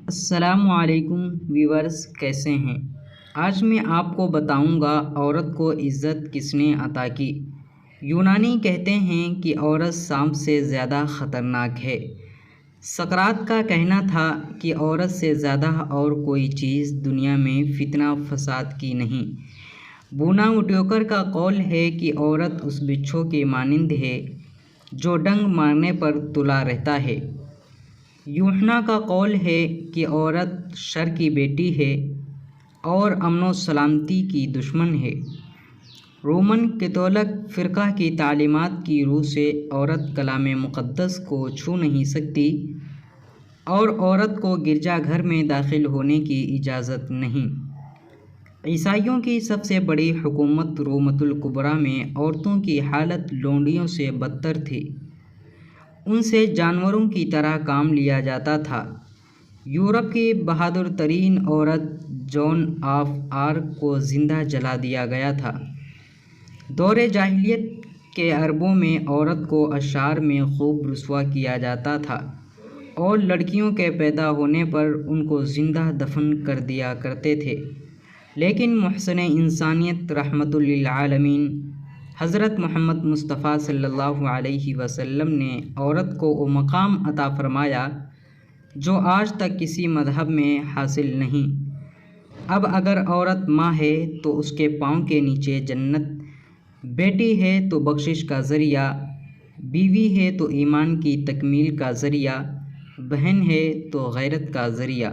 السلام علیکم ویورز، کیسے ہیں؟ آج میں آپ کو بتاؤں گا عورت کو عزت کس نے عطا کی۔ یونانی کہتے ہیں کہ عورت سانپ سے زیادہ خطرناک ہے۔ سقراط کا کہنا تھا کہ عورت سے زیادہ اور کوئی چیز دنیا میں فتنہ فساد کی نہیں۔ بونا وٹیوکر کا قول ہے کہ عورت اس بچھو کے مانند ہے جو ڈنگ مارنے پر تلا رہتا ہے۔ یوحنا کا قول ہے کہ عورت شر کی بیٹی ہے اور امن و سلامتی کی دشمن ہے۔ رومن کیتھولک فرقہ کی تعلیمات کی روح سے عورت کلام مقدس کو چھو نہیں سکتی اور عورت کو گرجا گھر میں داخل ہونے کی اجازت نہیں۔ عیسائیوں کی سب سے بڑی حکومت رومۃ الکبریٰ میں عورتوں کی حالت لونڈیوں سے بدتر تھی۔ ان سے جانوروں کی طرح کام لیا جاتا تھا۔ یورپ کی بہادر ترین عورت جون آف آرک کو زندہ جلا دیا گیا تھا۔ دور جاہلیت کے عربوں میں عورت کو اشعار میں خوب رسوا کیا جاتا تھا اور لڑکیوں کے پیدا ہونے پر ان کو زندہ دفن کر دیا کرتے تھے، لیکن محسن انسانیت رحمۃ للعالمین حضرت محمد مصطفیٰ صلی اللہ علیہ وسلم نے عورت کو وہ مقام عطا فرمایا جو آج تک کسی مذہب میں حاصل نہیں۔ اب اگر عورت ماں ہے تو اس کے پاؤں کے نیچے جنت، بیٹی ہے تو بخشش کا ذریعہ، بیوی ہے تو ایمان کی تکمیل کا ذریعہ، بہن ہے تو غیرت کا ذریعہ۔